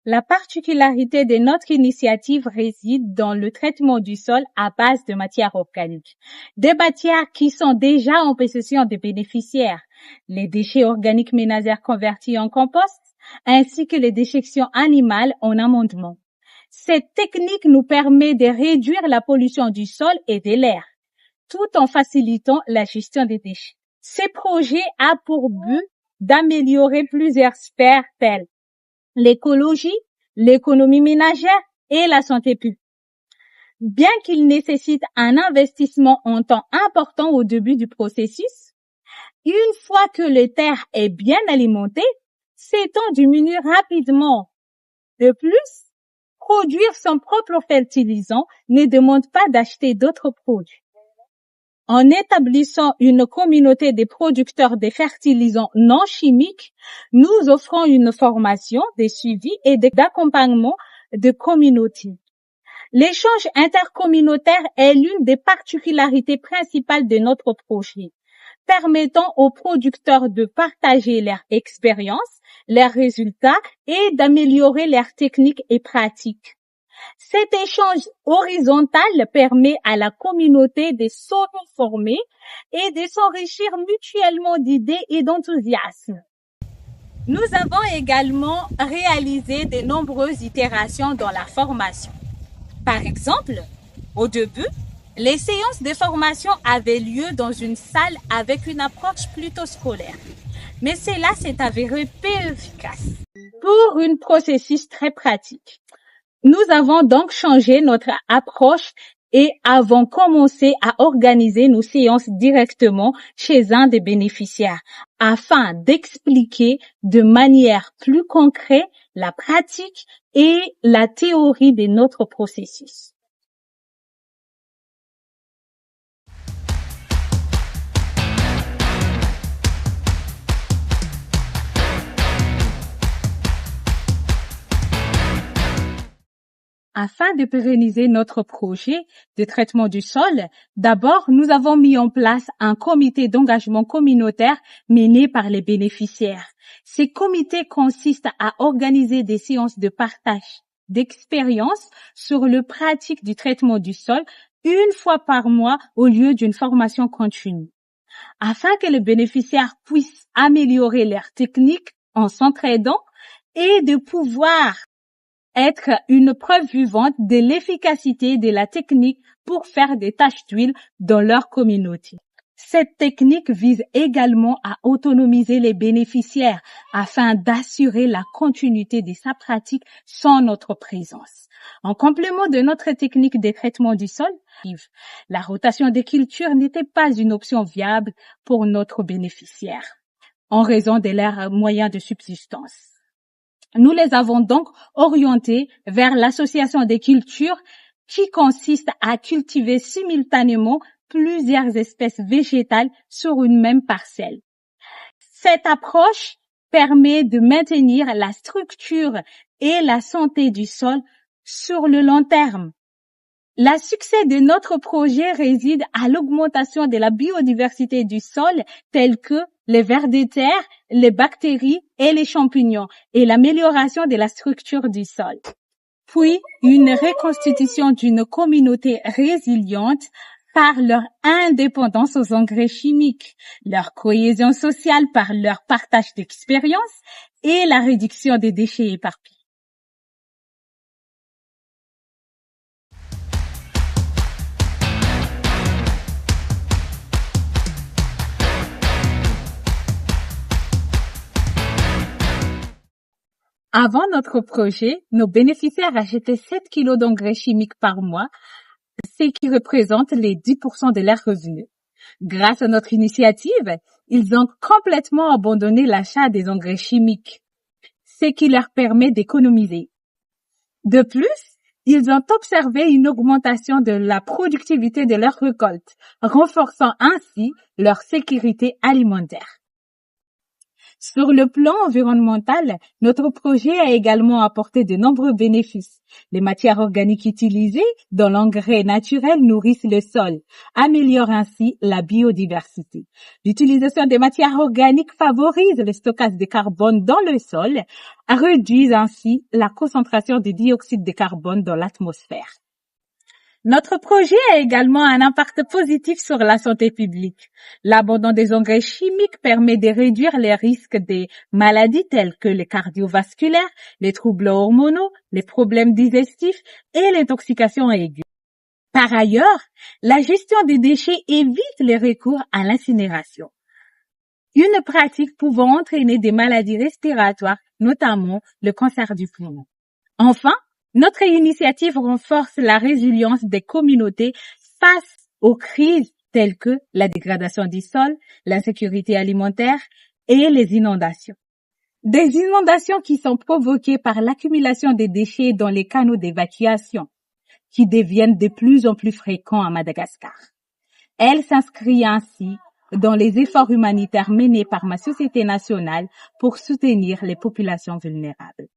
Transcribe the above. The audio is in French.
La particularité de notre initiative réside dans le traitement du sol à base de matières organiques. Des matières qui sont déjà en possession des bénéficiaires, les déchets organiques ménagères convertis en compost, ainsi que les déjections animales en amendement. Cette technique nous permet de réduire la pollution du sol et de l'air, tout en facilitant la gestion des déchets. Ce projet a pour but d'améliorer plusieurs sphères telles l'écologie, l'économie ménagère et la santé publique. Bien qu'il nécessite un investissement en temps important au début du processus, une fois que le terre est bien alimentée, ces temps diminuent rapidement. De plus, produire son propre fertilisant ne demande pas d'acheter d'autres produits. En établissant une communauté de producteurs de fertilisants non chimiques, nous offrons une formation, des suivis et d'accompagnement de communautés. L'échange intercommunautaire est l'une des particularités principales de notre projet, permettant aux producteurs de partager leur expérience, leurs résultats et d'améliorer leurs techniques et pratiques. Cet échange horizontal permet à la communauté de s'auto-former et de s'enrichir mutuellement d'idées et d'enthousiasme. Nous avons également réalisé de nombreuses itérations dans la formation. Par exemple, au début, les séances de formation avaient lieu dans une salle avec une approche plutôt scolaire. Mais cela s'est avéré peu efficace pour un processus très pratique. Nous avons donc changé notre approche et avons commencé à organiser nos séances directement chez un des bénéficiaires afin d'expliquer de manière plus concrète la pratique et la théorie de notre processus. Afin de pérenniser notre projet de traitement du sol, d'abord, nous avons mis en place un comité d'engagement communautaire mené par les bénéficiaires. Ces comités consistent à organiser des séances de partage d'expériences sur le pratique du traitement du sol une fois par mois au lieu d'une formation continue. Afin que les bénéficiaires puissent améliorer leurs techniques en s'entraidant et de pouvoir être une preuve vivante de l'efficacité de la technique pour faire des taches d'huile dans leur communauté. Cette technique vise également à autonomiser les bénéficiaires afin d'assurer la continuité de sa pratique sans notre présence. En complément de notre technique de traitement du sol, la rotation des cultures n'était pas une option viable pour notre bénéficiaire en raison de leurs moyens de subsistance. Nous les avons donc orientés vers l'association des cultures qui consiste à cultiver simultanément plusieurs espèces végétales sur une même parcelle. Cette approche permet de maintenir la structure et la santé du sol sur le long terme. Le succès de notre projet réside à l'augmentation de la biodiversité du sol telle que les vers de terre, les bactéries et les champignons et l'amélioration de la structure du sol. Puis, une reconstitution d'une communauté résiliente par leur indépendance aux engrais chimiques, leur cohésion sociale par leur partage d'expériences et la réduction des déchets éparpillés. Avant notre projet, nos bénéficiaires achetaient 7 kilos d'engrais chimiques par mois, ce qui représente les 10% de leurs revenus. Grâce à notre initiative, ils ont complètement abandonné l'achat des engrais chimiques, ce qui leur permet d'économiser. De plus, ils ont observé une augmentation de la productivité de leurs récoltes, renforçant ainsi leur sécurité alimentaire. Sur le plan environnemental, notre projet a également apporté de nombreux bénéfices. Les matières organiques utilisées dans l'engrais naturel nourrissent le sol, améliorent ainsi la biodiversité. L'utilisation des matières organiques favorise le stockage de carbone dans le sol, réduit ainsi la concentration de dioxyde de carbone dans l'atmosphère. Notre projet a également un impact positif sur la santé publique. L'abandon des engrais chimiques permet de réduire les risques des maladies telles que les cardiovasculaires, les troubles hormonaux, les problèmes digestifs et l'intoxication aiguë. Par ailleurs, la gestion des déchets évite le recours à l'incinération, une pratique pouvant entraîner des maladies respiratoires, notamment le cancer du poumon. Enfin, notre initiative renforce la résilience des communautés face aux crises telles que la dégradation du sol, l'insécurité alimentaire et les inondations. Des inondations qui sont provoquées par l'accumulation des déchets dans les canaux d'évacuation, qui deviennent de plus en plus fréquents à Madagascar. Elle s'inscrit ainsi dans les efforts humanitaires menés par ma société nationale pour soutenir les populations vulnérables.